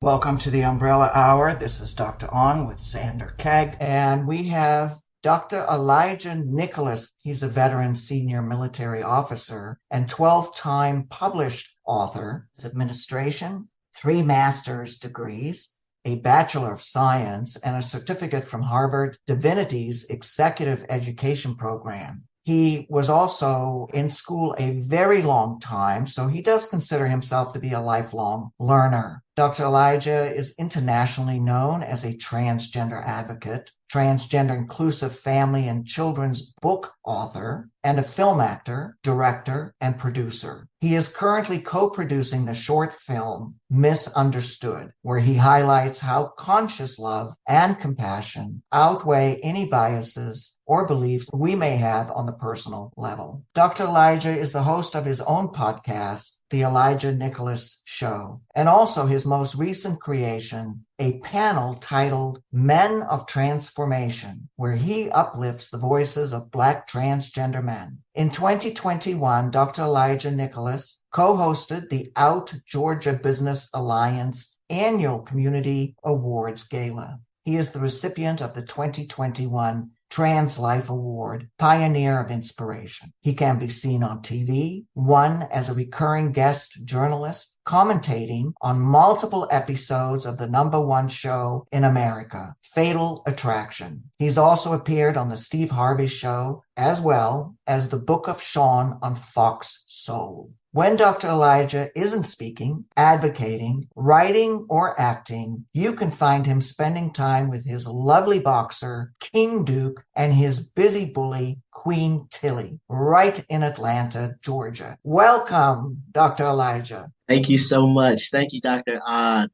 Welcome to the Umbrella Hour. This is Dr. On with Zander, Keig, and we have Dr. Elijah Nicholas. He's a veteran senior military officer and 12-time published author. His administration, 3 master's degrees, a Bachelor of Science, and a certificate from Harvard Divinity's Executive Education Program. He was also in school a very long time, so he does consider himself to be a lifelong learner. Dr. Elijah is internationally known as a transgender advocate, transgender-inclusive family and children's book author, and a film actor, director, and producer. He is currently co-producing the short film Misunderstood, where he highlights how conscious love and compassion outweigh any biases or beliefs we may have on the personal level. Dr. Elijah is the host of his own podcast, The Elijah Nicholas Show, and also his most recent creation, a panel titled Men of Transformation, where he uplifts the voices of Black transgender men. In 2021, Dr. Elijah Nicholas co-hosted the Out Georgia Business Alliance Annual Community Awards Gala. He is the recipient of the 2021 Trans Life Award, Pioneer of Inspiration. He can be seen on TV, one as a recurring guest journalist, commentating on multiple episodes of the #1 show in America, Fatal Attraction. He's also appeared on the Steve Harvey Show, as well as the Book of Sean on Fox Soul. When Dr. Elijah isn't speaking, advocating, writing, or acting, you can find him spending time with his lovely boxer, King Duke, and his busy bully, Queen Tilly, right in Atlanta, Georgia. Welcome, Dr. Elijah. Thank you so much. Thank you, Dr.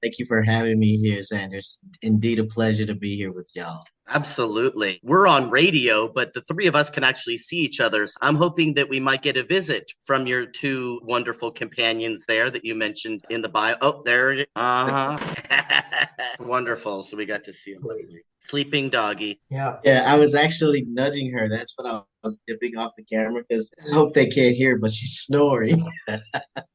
Thank you for having me here, Sanders. Indeed a pleasure to be here with y'all. Absolutely. We're on radio, but the 3 of us can actually see each other. I'm hoping that we might get a visit from your 2 wonderful companions there that you mentioned in the bio. Oh, there it is. Wonderful. So we got to see them. Sleeping doggy. Yeah. Yeah, I was actually nudging her. That's what I was dipping off the camera because I hope they can't hear, but she's snoring.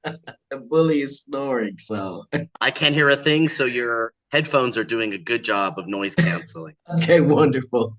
The bully is snoring, so. I can't hear a thing, so your headphones are doing a good job of noise canceling. Okay, wonderful.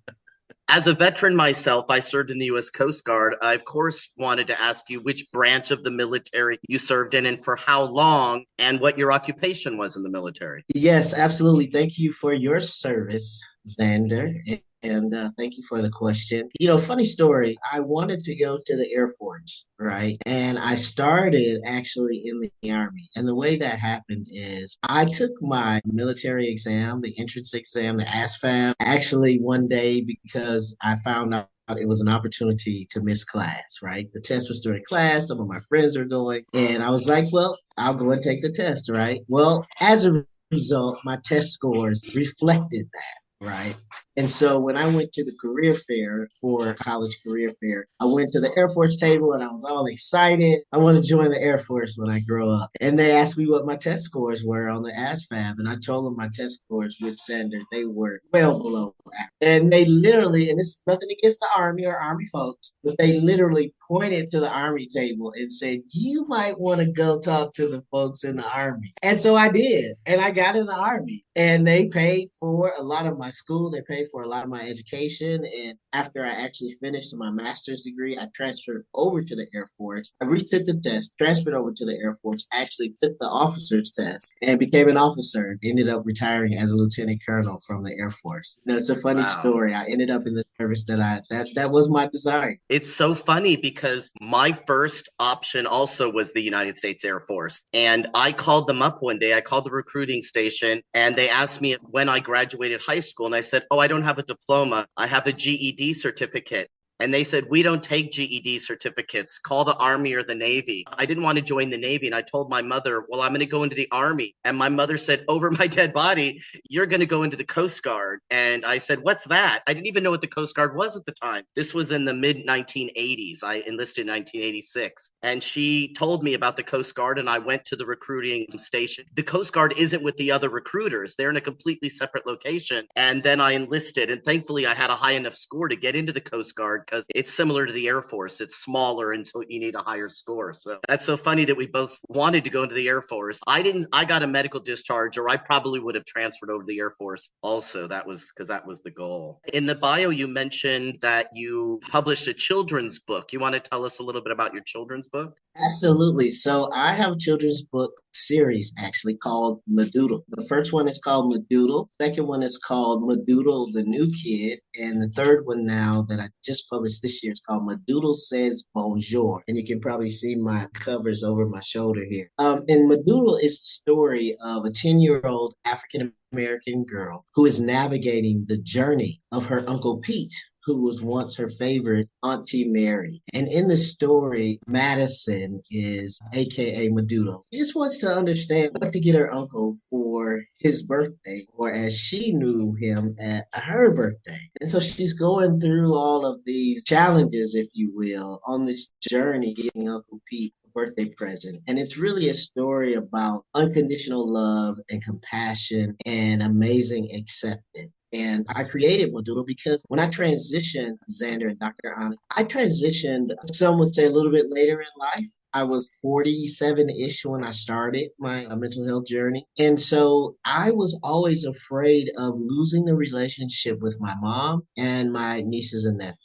As a veteran myself, I served in the U.S. Coast Guard. I, of course, wanted to ask you which branch of the military you served in and for how long and what your occupation was in the military. Yes, absolutely. Thank you for your service, Zander. And thank you for the question. Funny story. I wanted to go to the Air Force, right? And I started actually in the Army. And the way that happened is I took my military exam, the entrance exam, the ASVAB, actually one day because I found out it was an opportunity to miss class, right? The test was during class. Some of my friends were going. And I was like, well, I'll go and take the test, right? Well, as a result, my test scores reflected that, right? And so when I went to the career fair for college career fair, I went to the Air Force table and I was all excited. I want to join the Air Force when I grow up. And they asked me what my test scores were on the ASVAB. And I told them my test scores, which Zander, they were well below average. And they literally, and this is nothing against the Army or Army folks, but they literally pointed to the Army table and said, you might want to go talk to the folks in the Army. And so I did. And I got in the Army. And they paid for a lot of my school. They paid for a lot of my education. And after I actually finished my master's degree, I transferred over to the Air Force. I retook the test, transferred over to the Air Force, actually took the officer's test and became an officer. Ended up retiring as a lieutenant colonel from the Air Force. It's a funny story. I ended up in the service that was my desire. It's so funny because my first option also was the United States Air Force. And I called them up one day. I called the recruiting station and they asked me when I graduated high school. And I said, oh, I don't have a diploma. I have a GED certificate. And they said, we don't take GED certificates. Call the Army or the Navy. I didn't want to join the Navy. And I told my mother, well, I'm going to go into the Army. And my mother said, over my dead body, you're going to go into the Coast Guard. And I said, what's that? I didn't even know what the Coast Guard was at the time. This was in the mid 1980s. I enlisted in 1986. And she told me about the Coast Guard and I went to the recruiting station. The Coast Guard isn't with the other recruiters. They're in a completely separate location. And then I enlisted. And thankfully I had a high enough score to get into the Coast Guard. because it's similar to the Air Force. It's smaller until you need a higher score. So that's so funny that we both wanted to go into the Air Force. I didn't, I got a medical discharge, or I probably would have transferred over to the Air Force also. That was because that was the goal. In the bio, you mentioned that you published a children's book. You want to tell us a little bit about your children's book? Absolutely. So I have a children's book series actually called Madoodle. The first one is called Madoodle. Second one is called Madoodle the New Kid. And the third one now that I just published this year is called Madoodle Says Bonjour. And you can probably see my covers over my shoulder here. And Madoodle is the story of a 10-year-old African American girl who is navigating the journey of her Uncle Pete, who was once her favorite, Auntie Mary. And in the story, Madison is AKA Madudo. She just wants to understand what to get her uncle for his birthday, or as she knew him at her birthday. And so she's going through all of these challenges, if you will, on this journey getting Uncle Pete a birthday present. And it's really a story about unconditional love and compassion and amazing acceptance. And I created Modulo because when I transitioned, Zander and Dr. Ani, I transitioned, some would say a little bit later in life. I was 47-ish when I started my mental health journey. And so I was always afraid of losing the relationship with my mom and my nieces and nephews.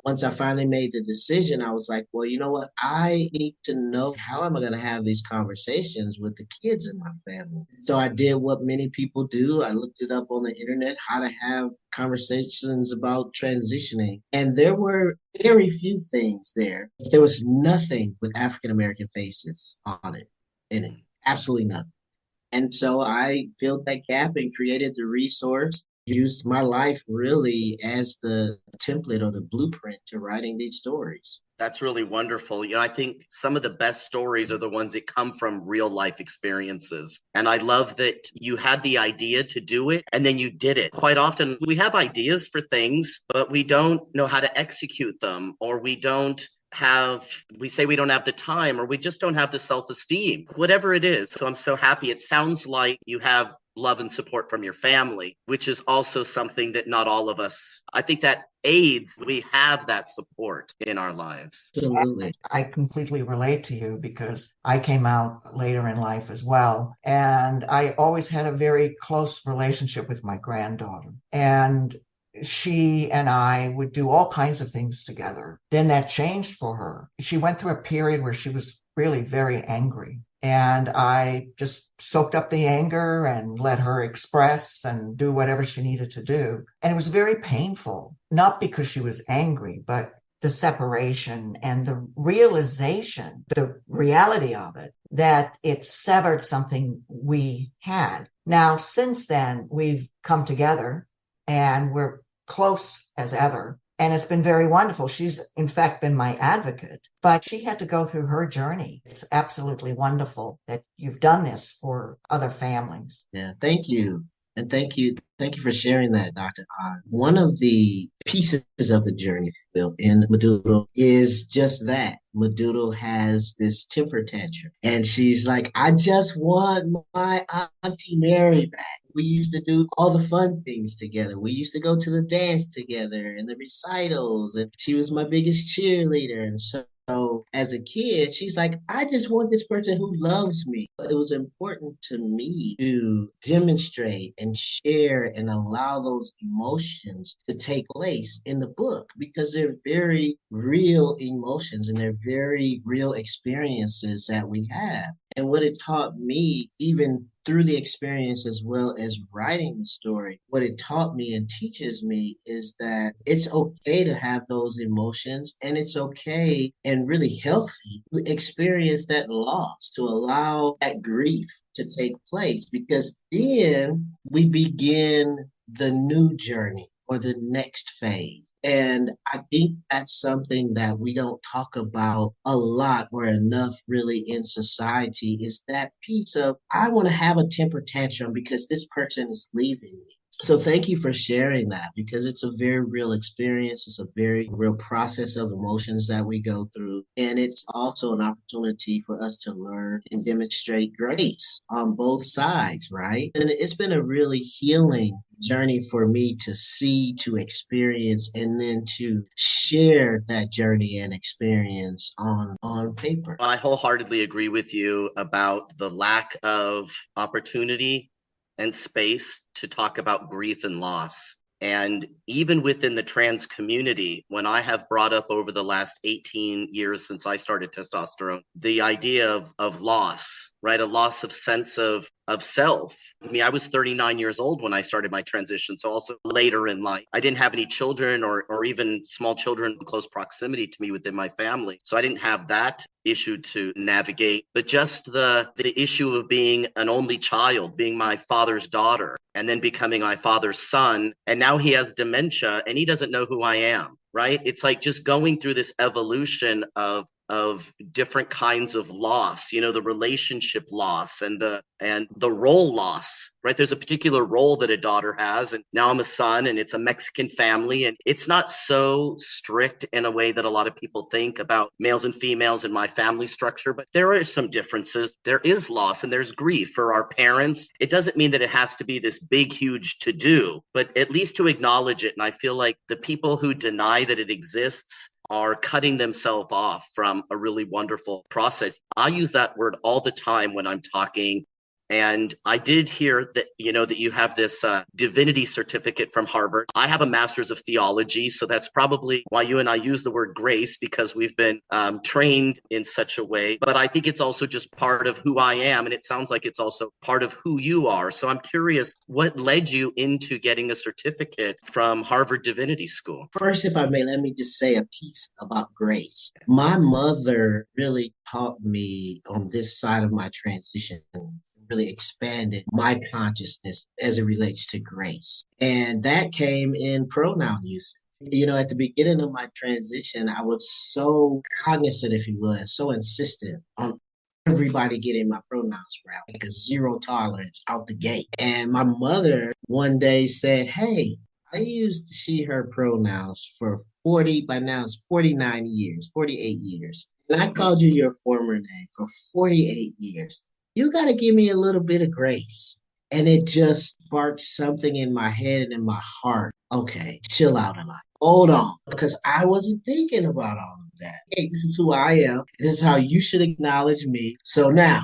Once I finally made the decision, I was like, well, you know what? I need to know, how am I going to have these conversations with the kids in my family? So I did what many people do. I looked it up on the internet, how to have conversations about transitioning. And there were very few things there. There was nothing with African American faces on it, in it. Absolutely nothing. And so I filled that gap and created the resource, used my life really as the template or the blueprint to writing these stories. That's really wonderful. I think some of the best stories are the ones that come from real life experiences. And I love that you had the idea to do it and then you did it. Quite often we have ideas for things, but we don't know how to execute them, or we say we don't have the time, or we just don't have the self-esteem, whatever it is. So I'm so happy. It sounds like you have love and support from your family, which is also something that not all of us, I think that aids, we have that support in our lives. Absolutely. I completely relate to you because I came out later in life as well. And I always had a very close relationship with my granddaughter. And she and I would do all kinds of things together. Then that changed for her. She went through a period where she was really very angry. And I just soaked up the anger and let her express and do whatever she needed to do. And it was very painful, not because she was angry, but the separation and the realization, the reality of it, that it severed something we had. Now, since then, we've come together and we're close as ever. And it's been very wonderful. She's, in fact, been my advocate, but she had to go through her journey. It's absolutely wonderful that you've done this for other families. Yeah, thank you. And thank you. Thank you for sharing that, Dr. Odd. One of the pieces of the journey, if you will, in Madoodle is just that. Madoodle has this temper tantrum. And she's like, I just want my Auntie Mary back. We used to do all the fun things together. We used to go to the dance together and the recitals. And she was my biggest cheerleader. And so as a kid, she's like, I just want this person who loves me. It was important to me to demonstrate and share and allow those emotions to take place in the book because they're very real emotions and they're very real experiences that we have. And what it taught me, even through the experience as well as writing the story, what it taught me and teaches me is that it's okay to have those emotions and it's okay and really healthy to experience that loss, to allow that grief to take place, because then we begin the new journey or the next phase. And I think that's something that we don't talk about a lot or enough really in society, is that piece of, I want to have a temper tantrum because this person is leaving me. So thank you for sharing that, because it's a very real experience. It's a very real process of emotions that we go through. And it's also an opportunity for us to learn and demonstrate grace on both sides, right? And it's been a really healing journey for me to see, to experience, and then to share that journey and experience on paper. I wholeheartedly agree with you about the lack of opportunity and space to talk about grief and loss. And even within the trans community, when I have brought up over the last 18 years since I started testosterone, the idea of loss, right? A loss of sense of self. I mean, I was 39 years old when I started my transition, so also later in life. I didn't have any children or even small children in close proximity to me within my family. So I didn't have that issue to navigate, but just the issue of being an only child, being my father's daughter, and then becoming my father's son. And now he has dementia and he doesn't know who I am, right? It's like just going through this evolution of different kinds of loss, you know, the relationship loss and the role loss, right? There's a particular role that a daughter has, and now I'm a son, and it's a Mexican family, and it's not so strict in a way that a lot of people think about males and females in my family structure, but there are some differences. There is loss and there's grief for our parents. It doesn't mean that it has to be this big, huge to do, but at least to acknowledge it. And I feel like the people who deny that it exists are cutting themselves off from a really wonderful process. I use that word all the time when I'm talking. And I did hear that, you know, that you have this divinity certificate from Harvard. I have a master's of theology. So that's probably why you and I use the word grace, because we've been trained in such a way. But I think it's also just part of who I am. And it sounds like it's also part of who you are. So I'm curious, what led you into getting a certificate from Harvard Divinity School? First, if I may, let me just say a piece about grace. My mother really taught me on this side of my transition, really expanded my consciousness as it relates to grace. And that came in pronoun usage. You know, at the beginning of my transition, I was so cognizant, if you will, and so insistent on everybody getting my pronouns right, like a zero tolerance out the gate. And my mother one day said, "Hey, I used she, her pronouns for 40, by now it's 49 years, 48 years. And I called you your former name for 48 years. You got to give me a little bit of grace." And it just sparked something in my head and in my heart. Okay, chill out a lot. Hold on, because I wasn't thinking about all of that. Hey, this is who I am. This is how you should acknowledge me. So now,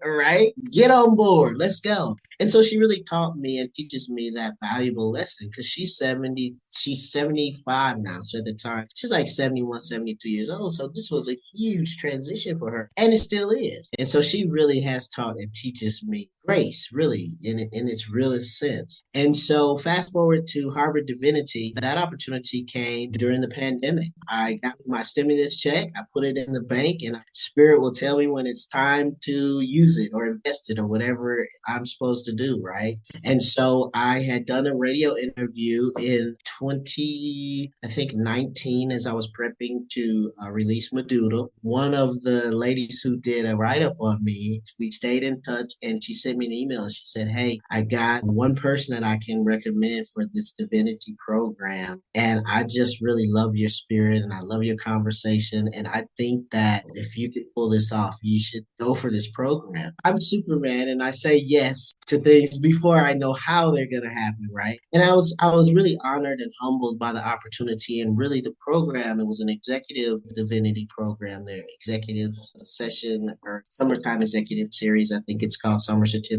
right? Get on board. Let's go. And so she really taught me and teaches me that valuable lesson because she's 75 now. So at the time, she was like 71, 72 years old. So this was a huge transition for her. And it still is. And so she really has taught and teaches me grace, really, in its realest sense. And so fast forward to Harvard Divinity, that opportunity came during the pandemic. I got my stimulus check, I put it in the bank, and Spirit will tell me when it's time to use it or invest it or whatever I'm supposed to do, right? And so I had done a radio interview in 20, I think 19, as I was prepping to release Medulla. One of the ladies who did a write up on me, we stayed in touch, and she sent me an email. She said, "Hey, I got one person that I can recommend for this divinity program. And I just really love your spirit and I love your conversation. And I think that if you could pull this off, you should go for this program." I'm Superman and I say yes to things before I know how they're gonna happen, right? And I was really honored and humbled by the opportunity and really the program. It was an executive divinity program, their executive session or summertime executive series. I think it's called Summer Certificate.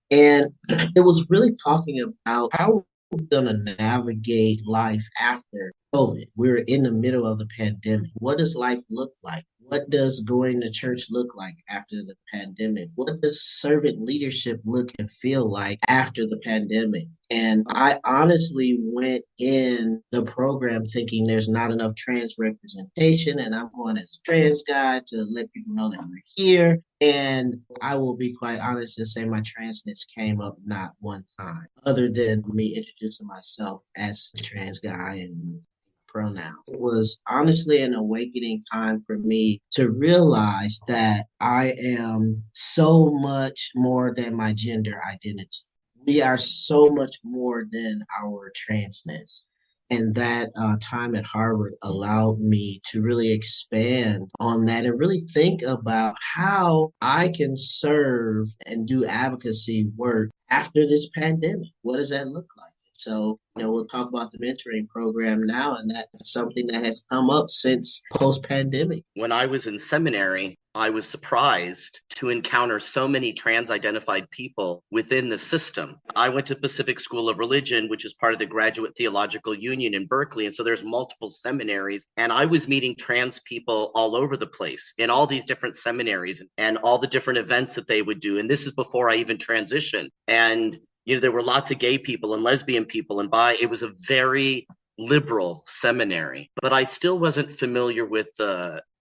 And it was really talking about how we're gonna navigate life after COVID. We're in the middle of the pandemic. What does life look like? What does going to church look like after the pandemic? What does servant leadership look and feel like after the pandemic? And I honestly went in the program thinking there's not enough trans representation, and I'm going as a trans guy to let people know that we're here. And I will be quite honest and say my transness came up not one time, other than me introducing myself as a trans guy and pronouns. It was honestly an awakening time for me to realize that I am so much more than my gender identity. We are so much more than our transness. And that time at Harvard allowed me to really expand on that and really think about how I can serve and do advocacy work after this pandemic? What does that look like? So, we'll talk about the mentoring program now, and that's something that has come up since post pandemic. When I was in seminary, I was surprised to encounter so many trans identified people within the system. I went to Pacific School of Religion, which is part of the Graduate Theological Union in Berkeley. And so there's multiple seminaries. And I was meeting trans people all over the place in all these different seminaries and all the different events that they would do. And this is before I even transitioned. And there were lots of gay people and lesbian people and bi. It was a very liberal seminary, but I still wasn't familiar with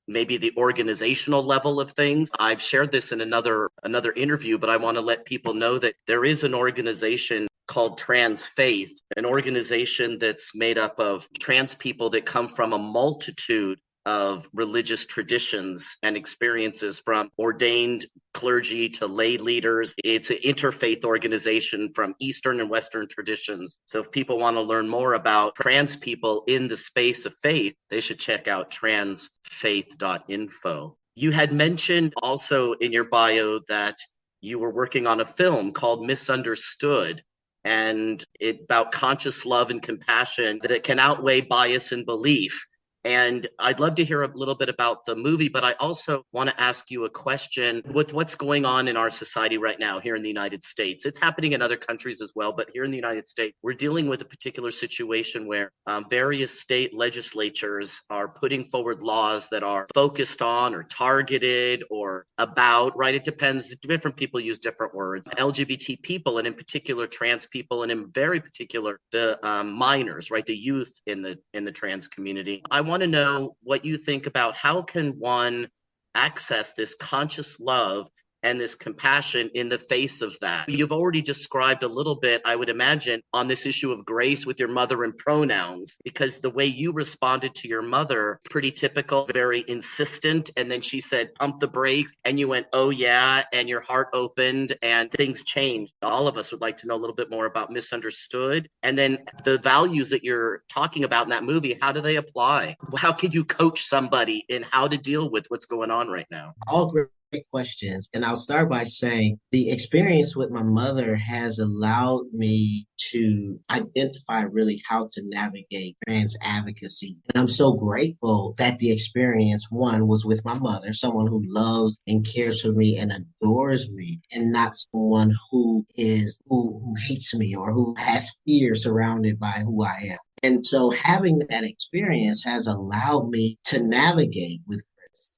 maybe the organizational level of things. I've shared this in another interview, but I want to let people know that there is an organization called Trans Faith, an organization that's made up of trans people that come from a multitude of religious traditions and experiences, from ordained clergy to lay leaders. It's an interfaith organization from Eastern and Western traditions. So if people want to learn more about trans people in the space of faith, they should check out transfaith.info. You had mentioned also in your bio that you were working on a film called Misunderstood, and it about conscious love and compassion that it can outweigh bias and belief. And I'd love to hear a little bit about the movie, but I also want to ask you a question with what's going on in our society right now here in the United States. It's happening in other countries as well, but here in the United States, we're dealing with a particular situation where various state legislatures are putting forward laws that are focused on or targeted or about, right? It depends. Different people use different words. LGBT people, and in particular trans people, and in very particular the minors, right? The youth in the trans community. I want to know what you think about how can one access this conscious love and this compassion in the face of that. You've already described a little bit, I would imagine, on this issue of grace with your mother and pronouns, because the way you responded to your mother, pretty typical, very insistent. And then she said, pump the brakes. And you went, oh yeah. And your heart opened and things changed. All of us would like to know a little bit more about Misunderstood. And then the values that you're talking about in that movie, how do they apply? How could you coach somebody in how to deal with what's going on right now? All great questions. And I'll start by saying the experience with my mother has allowed me to identify really how to navigate trans advocacy. And I'm so grateful that the experience, one, was with my mother, someone who loves and cares for me and adores me, and not someone who hates me or who has fear surrounded by who I am. And so having that experience has allowed me to navigate with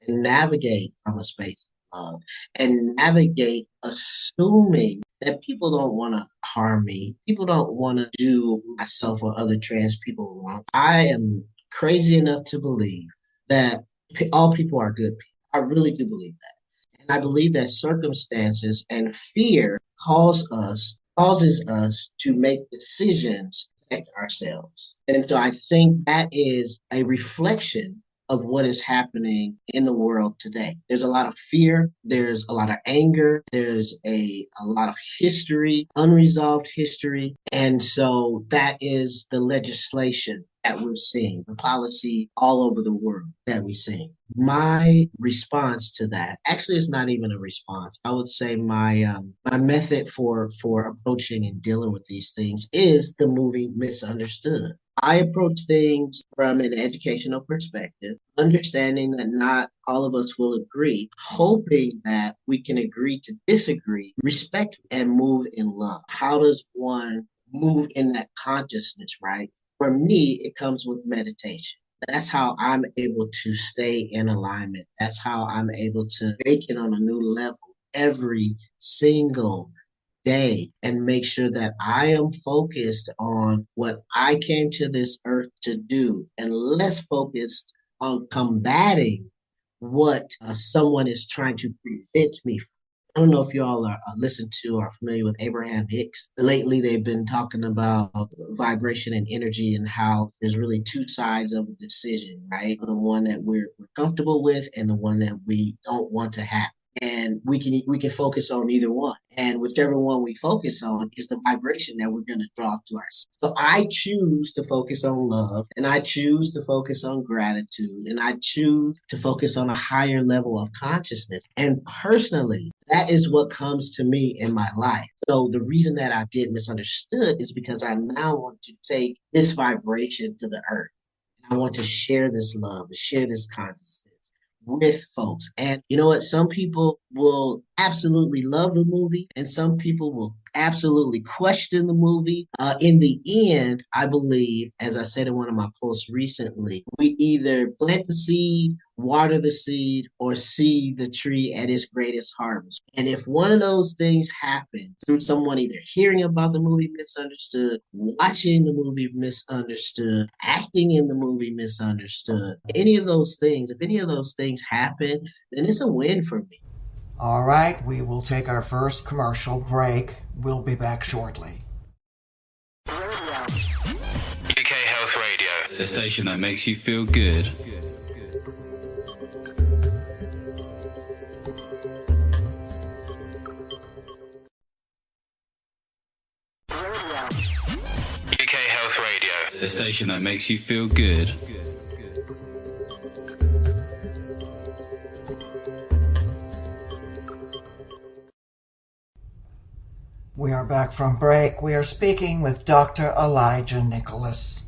and navigate from a space of love and navigate assuming that people don't want to harm me. People don't want to do myself or other trans people wrong. I am crazy enough to believe that all people are good people. I really do believe that. And I believe that circumstances and fear causes us to make decisions to protect ourselves. And so I think that is a reflection of what is happening in the world today. There's a lot of fear, there's a lot of anger, there's a lot of history, unresolved history. And so that is the legislation that we're seeing, the policy all over the world that we're seeing. My response to that, actually, it's not even a response. I would say my method for approaching and dealing with these things is the movie Misunderstood. I approach things from an educational perspective, understanding that not all of us will agree, hoping that we can agree to disagree, respect, and move in love. How does one move in that consciousness, right? For me, it comes with meditation. That's how I'm able to stay in alignment. That's how I'm able to make it on a new level every single day and make sure that I am focused on what I came to this earth to do and less focused on combating what someone is trying to prevent me from. I don't know if you all are listen to or are familiar with Abraham Hicks. Lately, they've been talking about vibration and energy and how there's really two sides of a decision, right? The one that we're comfortable with and the one that we don't want to have. and we can focus on either one, and whichever one we focus on is the vibration that we're going to draw to ourselves. So I choose to focus on love, and I choose to focus on gratitude, and I choose to focus on a higher level of consciousness. And personally, that is what comes to me in my life. So the reason that I did misunderstood is because I now want to take this vibration to the earth. I want to share this love, share this consciousness with folks. And you know what? Some people will absolutely love the movie, and some people will absolutely question the movie. In the end, I believe, as I said in one of my posts recently, we either plant the seed, water the seed, or see the tree at its greatest harvest. And if one of those things happen through someone either hearing about the movie misunderstood, watching the movie misunderstood, acting in the movie misunderstood, any of those things, if any of those things happen, then it's a win for me. All right, we will take our first commercial break. We'll be back shortly. UK Health Radio, the station that makes you feel good. UK Health Radio, the station that makes you feel good. We are back from break. We are speaking with Dr. Elijah Nicholas.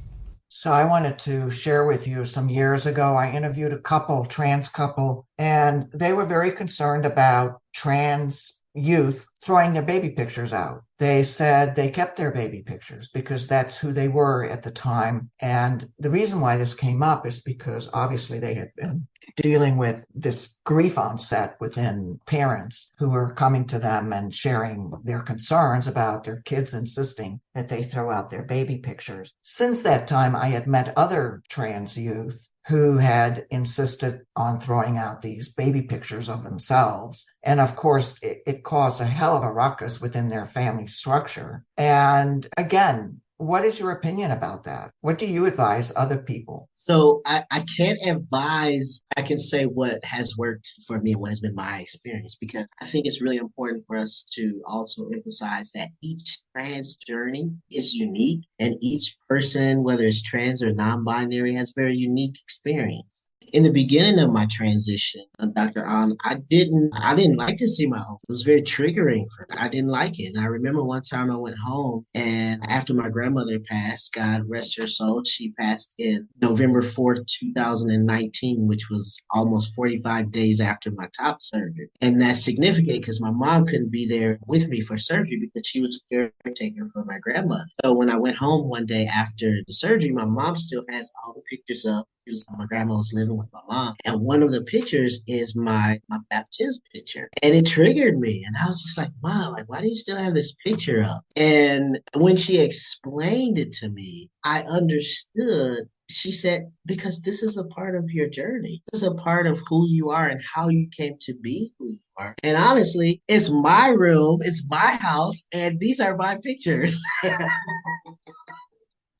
So I wanted to share with you, some years ago, I interviewed a couple, trans couple, and they were very concerned about trans youth throwing their baby pictures out. They said they kept their baby pictures because that's who they were at the time. And the reason why this came up is because obviously they had been dealing with this grief onset within parents who were coming to them and sharing their concerns about their kids insisting that they throw out their baby pictures. Since that time, I had met other trans youth who had insisted on throwing out these baby pictures of themselves. And of course, it caused a hell of a ruckus within their family structure. And again, what is your opinion about that? What do you advise other people? So I can't advise, I can say what has worked for me, what has been my experience, because I think it's really important for us to also emphasize that each trans journey is unique, and each person, whether it's trans or non-binary, has very unique experience. In the beginning of my transition, Dr. An, I didn't like to see my home. It was very triggering for me. I didn't like it. And I remember one time I went home, and after my grandmother passed, God rest her soul, she passed in November 4th, 2019, which was almost 45 days after my top surgery. And that's significant because my mom couldn't be there with me for surgery because she was a caretaker for my grandmother. So when I went home one day after the surgery, my mom still has all the pictures up. My grandma was living with my mom, and one of the pictures is my baptism picture, and it triggered me. And I was just like, "Mom, like, why do you still have this picture up?" And when she explained it to me, I understood. She said, "Because this is a part of your journey. This is a part of who you are and how you came to be who you are." And honestly, it's my room, it's my house, and these are my pictures.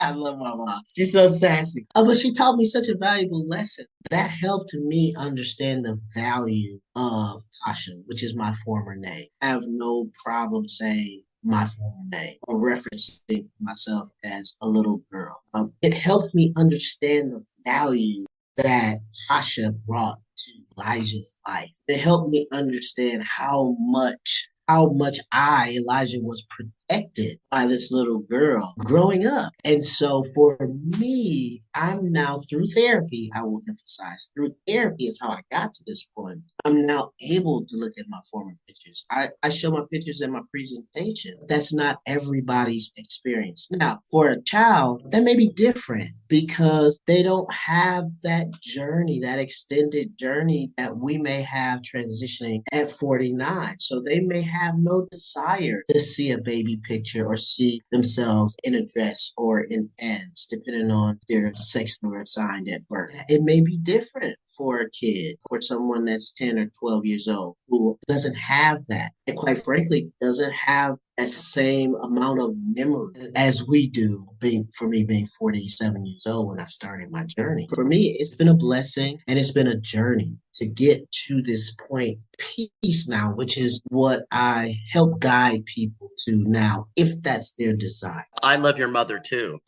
I love my mom. She's so sassy. But she taught me such a valuable lesson that helped me understand the value of Tasha, which is my former name. I have no problem saying my former name or referencing myself as a little girl. It helped me understand the value that Tasha brought to Elijah's life. It helped me understand how much Elijah, was protected by this little girl growing up. And so for me, I'm now through therapy, I will emphasize, through therapy is how I got to this point. I'm now able to look at my former pictures. I show my pictures in my presentation. That's not everybody's experience. Now, for a child, that may be different because they don't have that journey, that extended journey that we may have transitioning at 49. So they may have no desire to see a baby picture or see themselves in a dress or in pants, depending on their sex they were assigned at birth. It may be different for a kid, for someone that's 10 or 12 years old who doesn't have that, and quite frankly, doesn't have that same amount of memory as we do, for me being 47 years old when I started my journey. For me, it's been a blessing and it's been a journey to get to this point, peace now, which is what I help guide people to now, if that's their desire. I love your mother too.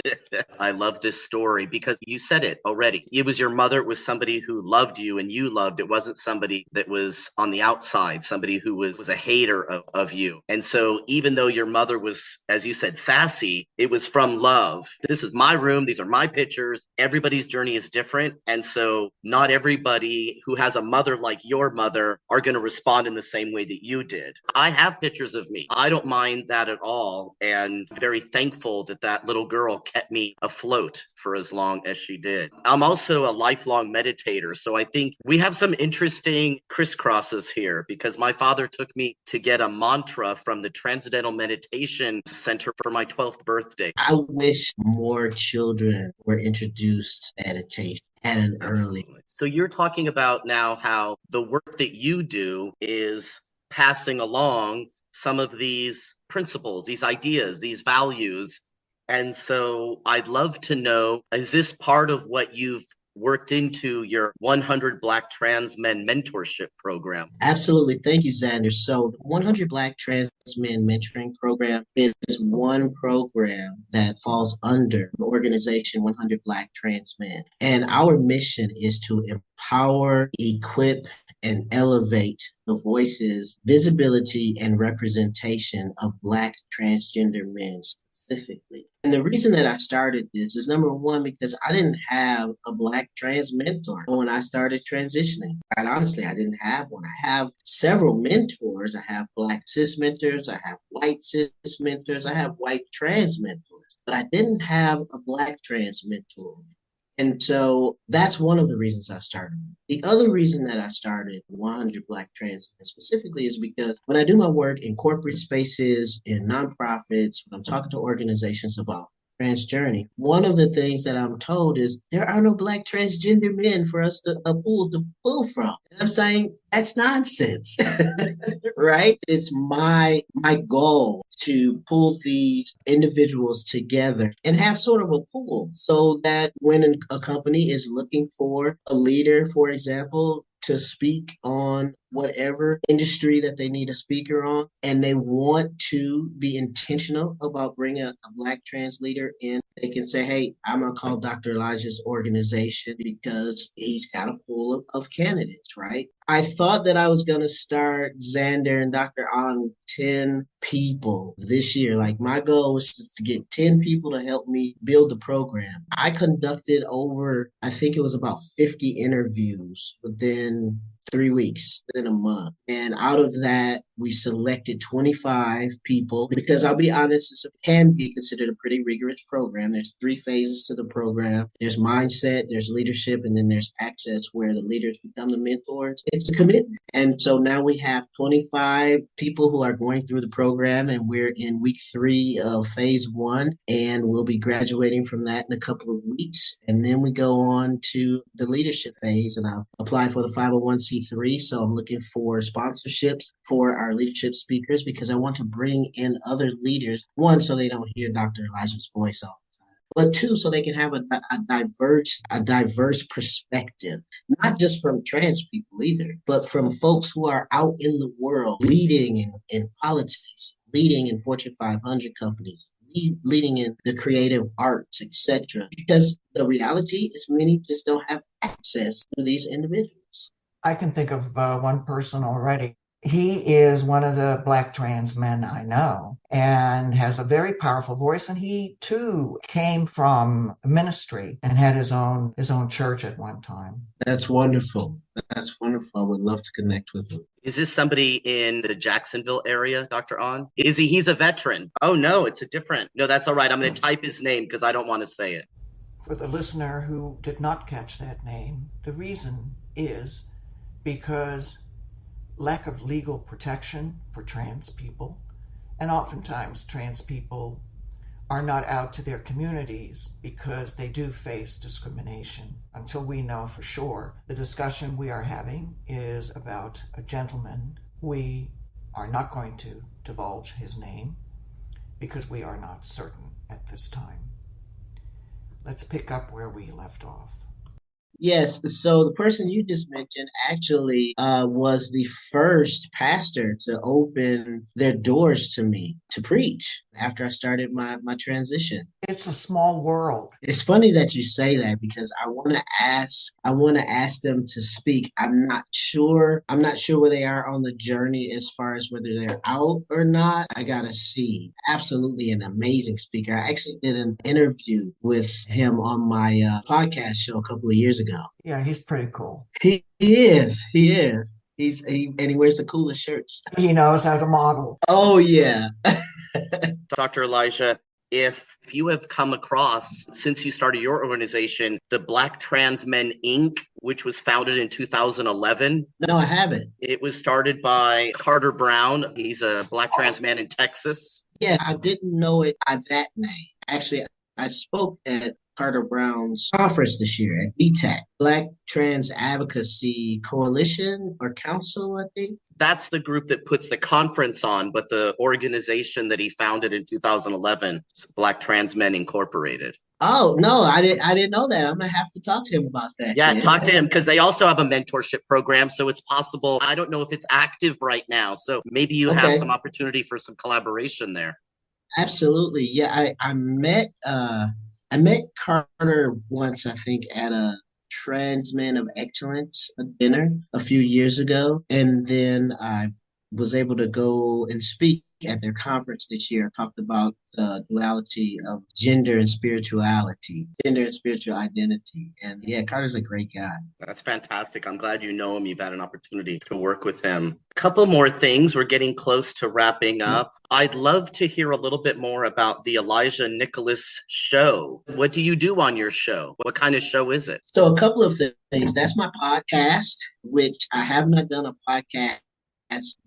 I love this story because you said it already. It was your mother. It was somebody who loved you and you loved. It wasn't somebody that was on the outside, somebody who was a hater of you. And so even though your mother was, as you said, sassy, it was from love. This is my room. These are my pictures. Everybody's journey is different. And so not everybody who has a mother like your mother are going to respond in the same way that you did. I have pictures of me. I don't mind that at all. And very thankful that that little girl kept me afloat for as long as she did. I'm also a lifelong meditator. So I think we have some interesting crisscrosses here because my father took me to get a mantra from the Transcendental Meditation Center for my 12th birthday. I wish more children were introduced to meditation at an early. So you're talking about now how the work that you do is passing along some of these principles, these ideas, these values. And so I'd love to know, is this part of what you've worked into your 100 Black Trans Men mentorship program? Absolutely. Thank you, Zander. So the 100 Black Trans Men mentoring program is one program that falls under the organization 100 Black Trans Men. And our mission is to empower, equip, and elevate the voices, visibility, and representation of Black transgender men specifically. And the reason that I started this is number one, because I didn't have a Black trans mentor when I started transitioning. Quite honestly, I didn't have one. I have several mentors. I have Black cis mentors. I have white cis mentors. I have white trans mentors. But I didn't have a Black trans mentor. And so that's one of the reasons I started. The other reason that I started 100 Black Trans Men specifically is because when I do my work in corporate spaces, in nonprofits, when I'm talking to organizations about trans journey, one of the things that I'm told is there are no Black transgender men for us to pull from. And I'm saying that's nonsense, right? It's my goal to pull these individuals together and have sort of a pool so that when a company is looking for a leader, for example, to speak on whatever industry that they need a speaker on, and they want to be intentional about bringing a Black trans leader in, they can say, hey, I'm going to call Dr. Elijah's organization because he's got a pool of candidates, right? I thought that I was going to start Zander and Dr. On with 10 people this year. Like my goal was just to get 10 people to help me build the program. I conducted over, I think it was about 50 interviews within 3 weeks, within a month. And out of that, we selected 25 people because I'll be honest, it can be considered a pretty rigorous program. There's 3 phases to the program. There's mindset, there's leadership, and then there's access where the leaders become the mentors. It's a commitment. And so now we have 25 people who are going through the program, and we're in week 3 of phase 1, and we'll be graduating from that in a couple of weeks. And then we go on to the leadership phase, and I'll apply for the 501c3. So I'm looking for sponsorships for our leadership speakers because I want to bring in other leaders. 1, so they don't hear Dr. Elijah's voice all the time, but 2, so they can have a diverse perspective, not just from trans people either, but from folks who are out in the world leading in politics, leading in Fortune 500 companies, leading in the creative arts, etc. Because the reality is many just don't have access to these individuals. I can think of one person already. He is one of the Black trans men I know and has a very powerful voice. And he too came from ministry and had his own church at one time. That's wonderful. That's wonderful. I would love to connect with him. Is this somebody in the Jacksonville area, Dr. On? Is he? He's a veteran. Oh, no, it's a different. No, that's all right. I'm going to type his name because I don't want to say it. For the listener who did not catch that name, the reason is because lack of legal protection for trans people, and oftentimes trans people are not out to their communities because they do face discrimination. Until we know for sure, the discussion we are having is about a gentleman. We are not going to divulge his name because we are not certain at this time. Let's pick up where we left off. Yes, so the person you just mentioned actually was the first pastor to open their doors to me to preach after I started my transition. It's a small world. It's funny that you say that because I want to ask them to speak. I'm not sure where they are on the journey as far as whether they're out or not. I gotta see. Absolutely an amazing speaker. I actually did an interview with him on my podcast show a couple of years ago. Yeah, he's pretty cool. He is. He is. And he wears the coolest shirts. He knows how to model. Oh yeah. Dr. Elijah, if you have come across, since you started your organization, the Black Trans Men Inc., which was founded in 2011. No, I haven't. It was started by Carter Brown. He's a Black trans man in Texas. Yeah, I didn't know it by that name. Actually, I spoke at Carter Brown's conference this year at BTAC, Black Trans Advocacy Coalition or Council, I think. That's the group that puts the conference on, but the organization that he founded in 2011 is Black Trans Men Incorporated. Oh no, I didn't know that. I'm gonna have to talk to him about that. Yeah, talk to him because they also have a mentorship program. So it's possible. I don't know if it's active right now. So maybe you have some opportunity for some collaboration there. Absolutely. Yeah, I met Carter once, I think, at a Trans Men of Excellence dinner a few years ago. And then I was able to go and speak at their conference this year. Talked about the duality of gender and spirituality, gender and spiritual identity. And yeah, Carter's a great guy. That's fantastic. I'm glad you know him. You've had an opportunity to work with him. A couple more things. We're getting close to wrapping up. I'd love to hear a little bit more about the Elijah Nicholas show. What do you do on your show? What kind of show is it? So a couple of things. That's my podcast, which I have not done a podcast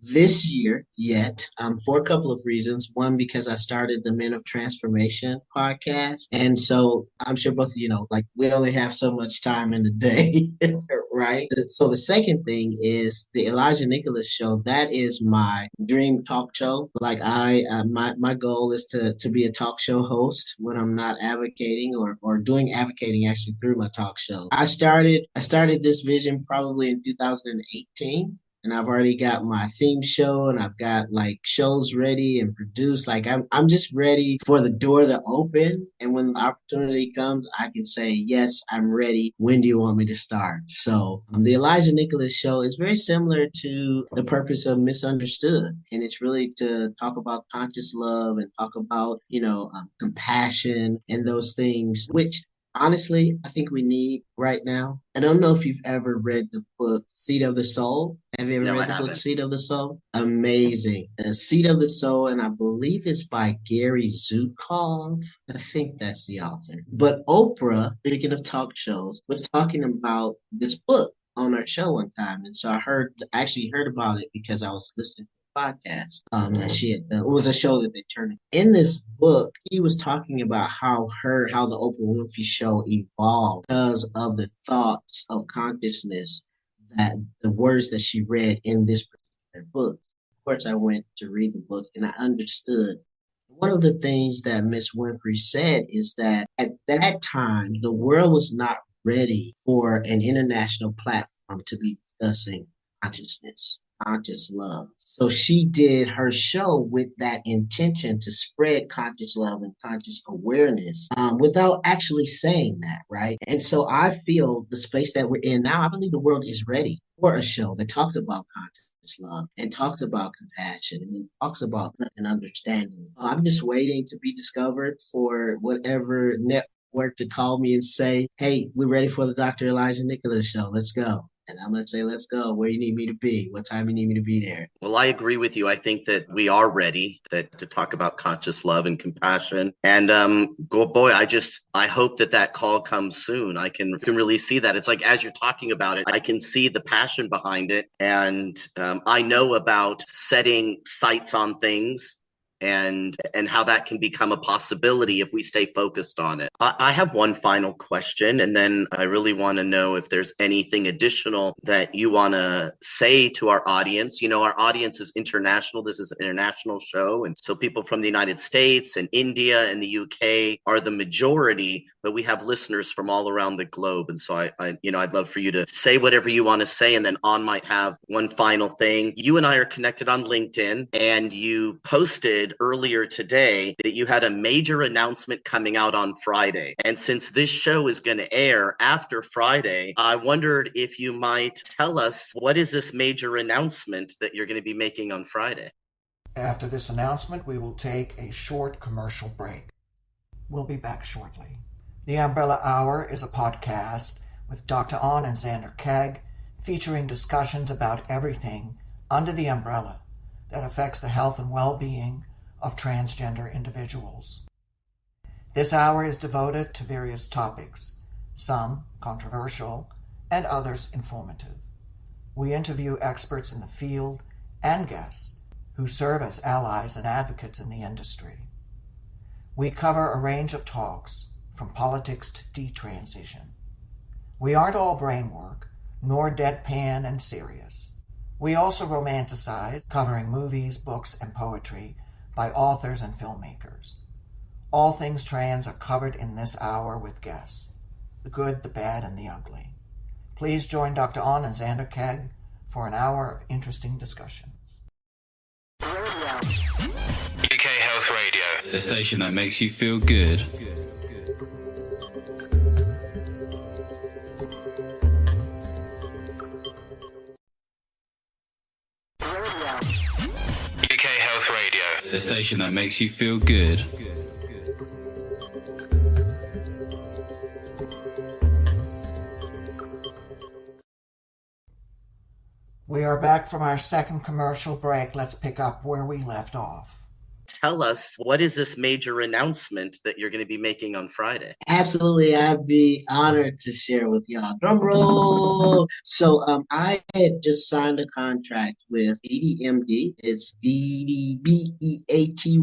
this year yet, for a couple of reasons. One, because I started the Men of Transformation podcast. And so I'm sure both of you know, like we only have so much time in the day, right? So the second thing is the Elijah Nicholas show. That is my dream talk show. Like my goal is to be a talk show host when I'm not advocating or doing advocating actually through my talk show. I started this vision probably in 2018. And I've already got my theme show and I've got like shows ready and produced. Like I'm just ready for the door to open. And when the opportunity comes, I can say, yes, I'm ready. When do you want me to start? So the Elijah Nicholas show is very similar to the purpose of Misunderstood. And it's really to talk about conscious love and talk about, compassion and those things, which honestly, I think we need right now. I don't know if you've ever read the book Seed of the Soul. Have you ever read the book Seed of the Soul? Amazing. Seed of the Soul, and I believe it's by Gary Zukov. I think that's the author. But Oprah, speaking of talk shows, was talking about this book on her show one time. And so I actually heard about it because I was listening podcast that she had done. It was a show that they turned in this book. He was talking about how the Oprah Winfrey show evolved because of the thoughts of consciousness, that the words that she read in this particular book. Of course, I went to read the book and I understood. One of the things that Miss Winfrey said is that at that time, the world was not ready for an international platform to be discussing consciousness, conscious love. So she did her show with that intention to spread conscious love and conscious awareness without actually saying that, right? And so I feel the space that we're in now, I believe the world is ready for a show that talks about conscious love and talks about compassion and talks about an understanding. I'm just waiting to be discovered for whatever network to call me and say, hey, we're ready for the Dr. Elijah Nicholas show. Let's go. And I'm going to say, let's go. Where you need me to be? What time you need me to be there? Well, I agree with you. I think that we are ready to talk about conscious love and compassion. And I hope that call comes soon. I can really see that. It's like, as you're talking about it, I can see the passion behind it. And I know about setting sights on things and how that can become a possibility if we stay focused on it. I have one final question, and then I really want to know if there's anything additional that you want to say to our audience. Our audience is international. This is an international show, and so people from the United States and India and the UK are the majority, but we have listeners from all around the globe. And so I'd love for you to say whatever you want to say, and then On might have one final thing. You and I are connected on LinkedIn, and you posted earlier today that you had a major announcement coming out on Friday. And since this show is going to air after Friday, I wondered if you might tell us, what is this major announcement that you're going to be making on Friday? After this announcement, we will take a short commercial break. We'll be back shortly. The Umbrella Hour is a podcast with Dr. On and Zander Keig, featuring discussions about everything under the umbrella that affects the health and well-being of transgender individuals. This hour is devoted to various topics, some controversial and others informative. We interview experts in the field and guests who serve as allies and advocates in the industry. We cover a range of talks, from politics to detransition. We aren't all brain work, nor deadpan and serious. We also romanticize, covering movies, books, and poetry by authors and filmmakers. All things trans are covered in this hour with guests, the good, the bad, and the ugly. Please join Dr. On and Zander Keig for an hour of interesting discussions. UK Health Radio, the station that makes you feel good. UK Health Radio, the station that makes you feel good. We are back from our second commercial break. Let's pick up where we left off. Tell us, what is this major announcement that you're going to be making on Friday? Absolutely, I'd be honored to share with y'all. Drum roll. So, I had just signed a contract with BDMD. It's BDBEATY,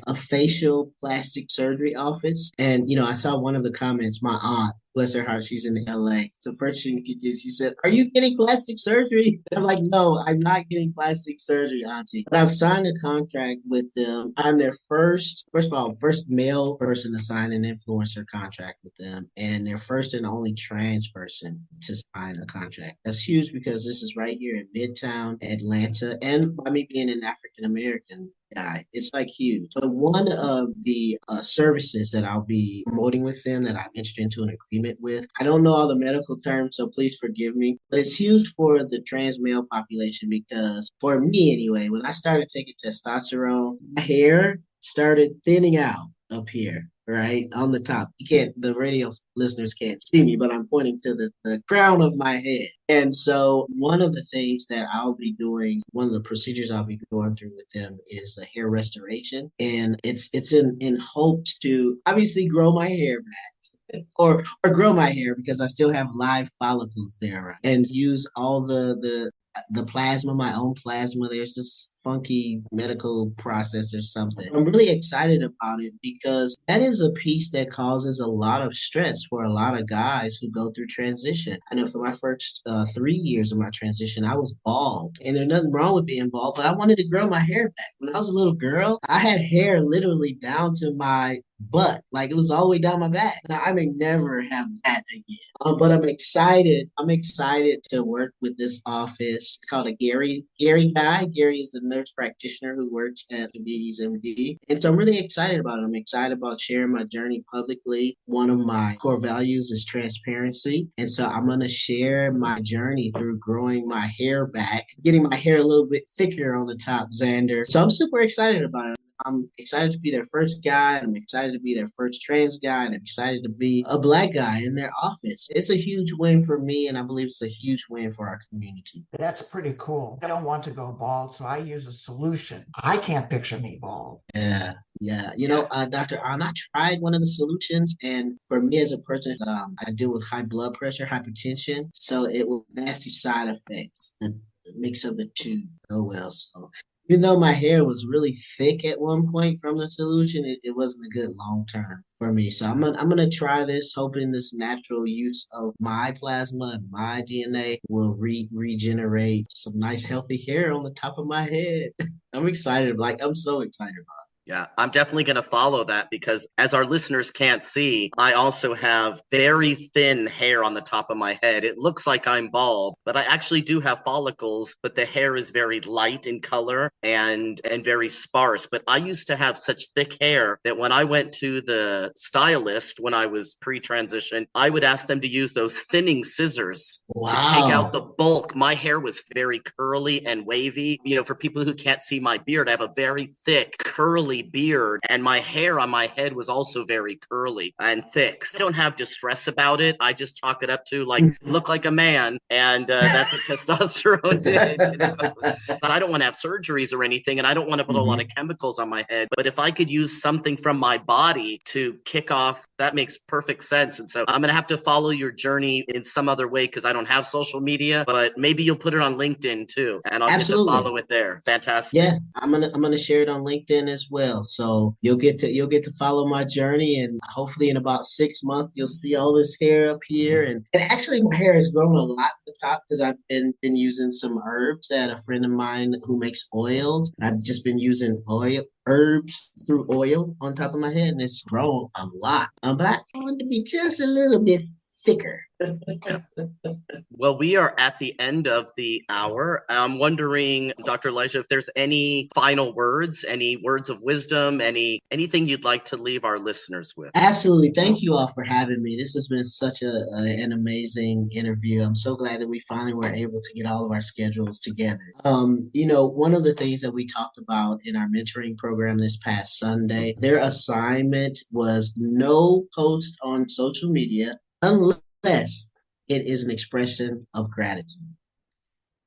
a facial plastic surgery office. And I saw one of the comments. My aunt, bless her heart, she's in LA. So first thing she did, she said, "Are you getting plastic surgery?" And I'm like, "No, I'm not getting plastic surgery, Auntie." But I've signed a contract with them. I'm their first of all, first male person to sign an influencer contract with them, and their first and only trans person to sign a contract. That's huge because this is right here in Midtown Atlanta, and by me being an African American guy, it's like huge. So one of the services that I'll be promoting with them, that I've entered into an agreement with, I don't know all the medical terms, so please forgive me, but it's huge for the trans male population because, for me anyway, when I started taking testosterone, my hair started thinning out up here, right on the top. The radio listeners can't see me, but I'm pointing to the crown of my head. And so one of the things that I'll be doing, one of the procedures I'll be going through with them is a hair restoration. And it's in hopes to obviously grow my hair back, or grow my hair because I still have live follicles there, right? And use all the plasma, my own plasma. There's this funky medical process or something. I'm really excited about it because that is a piece that causes a lot of stress for a lot of guys who go through transition. I know for my first 3 years of my transition, I was bald, and there's nothing wrong with being bald, but I wanted to grow my hair back. When I was a little girl, I had hair literally down to my butt, like it was all the way down my back. Now I may never have that again. But I'm excited. I'm excited to work with this office. It's called a Gary guy. Gary is the nurse practitioner who works at the BDMD. And so I'm really excited about it. I'm excited about sharing my journey publicly. One of my core values is transparency. And so I'm going to share my journey through growing my hair back, getting my hair a little bit thicker on the top, Xander. So I'm super excited about it. I'm excited to be their first guy. I'm excited to be their first trans guy. And I'm excited to be a Black guy in their office. It's a huge win for me, and I believe it's a huge win for our community. That's pretty cool. I don't want to go bald, so I use a solution. I can't picture me bald. Yeah. Dr. An, I tried one of the solutions, and for me as a person, I deal with high blood pressure, hypertension, so it will nasty side effects. The mix of the two go well. So Even though my hair was really thick at one point from the solution, it wasn't a good long term for me. So I'm gonna try this, hoping this natural use of my plasma and my DNA will regenerate some nice healthy hair on the top of my head. I'm excited. Like I'm so excited. Yeah, I'm definitely going to follow that because as our listeners can't see, I also have very thin hair on the top of my head. It looks like I'm bald, but I actually do have follicles, but the hair is very light in color and very sparse. But I used to have such thick hair that when I went to the stylist when I was pre-transition, I would ask them to use those thinning scissors to take out Wow. the bulk. My hair was very curly and wavy. You know, for people who can't see my beard, I have a very thick, curly beard, and my hair on my head was also very curly and thick. So I don't have distress about it. I just chalk it up to like look like a man, and that's what testosterone did. You know? But I don't want to have surgeries or anything, and I don't want to put a lot of Mhm. chemicals on my head. But if I could use something from my body to kick off, that makes perfect sense. And so I'm going to have to follow your journey in some other way because I don't have social media, but maybe you'll put it on LinkedIn too, and I'll get to Absolutely. follow it there. Fantastic. Yeah, I'm gonna share it on LinkedIn as well. So you'll get to follow my journey, and hopefully in about 6 months you'll see all this hair up here. And actually my hair has grown a lot at the top because I've been using some herbs that a friend of mine who makes oils. I've just been using oil herbs through oil on top of my head, and it's grown a lot. But I want to be just a little bit thicker. Yeah. Well, we are at the end of the hour. I'm wondering, Dr. Elijah, if there's any final words, any words of wisdom, anything you'd like to leave our listeners with. Absolutely. Thank you all for having me. This has been such an amazing interview. I'm so glad that we finally were able to get all of our schedules together. One of the things that we talked about in our mentoring program this past Sunday, their assignment was no post on social media unless it is an expression of gratitude.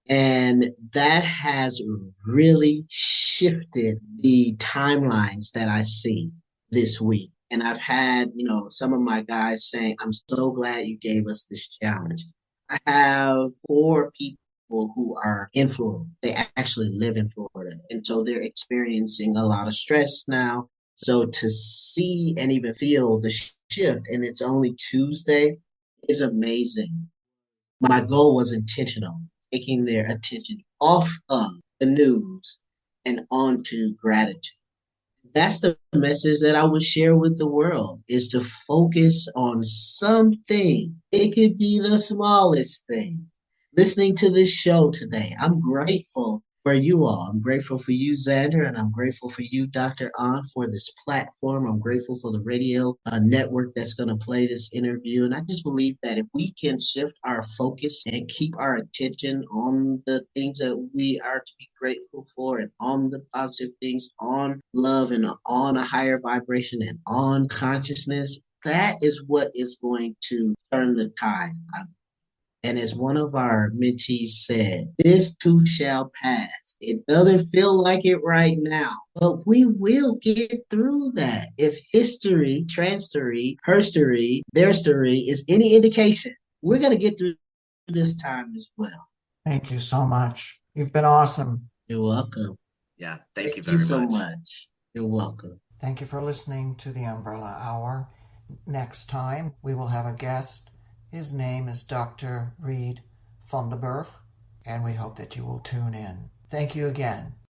And that has really shifted the timelines that I see this week. And I've had, some of my guys saying, I'm so glad you gave us this challenge. I have 4 people who are in Florida. They actually live in Florida. And so they're experiencing a lot of stress now. So to see and even feel the shift, and it's only Tuesday, is amazing. My goal was intentional, taking their attention off of the news and onto gratitude. That's the message that I would share with the world is to focus on something. It could be the smallest thing. Listening to this show today, I'm grateful for you all. I'm grateful for you, Xander, and I'm grateful for you, Dr. An, for this platform. I'm grateful for the radio network that's going to play this interview. And I just believe that if we can shift our focus and keep our attention on the things that we are to be grateful for and on the positive things, on love and on a higher vibration and on consciousness, that is what is going to turn the tide. And as one of our mentees said, this too shall pass. It doesn't feel like it right now, but we will get through that. If history, transstory, her story, their story is any indication, we're going to get through this time as well. Thank you so much. You've been awesome. You're welcome. Yeah, thank you Thank you very so much. much. You're welcome. Thank you for listening to the Umbrella Hour. Next time, we will have a guest. His name is Dr. Reed Funderburg, and we hope that you will tune in. Thank you again.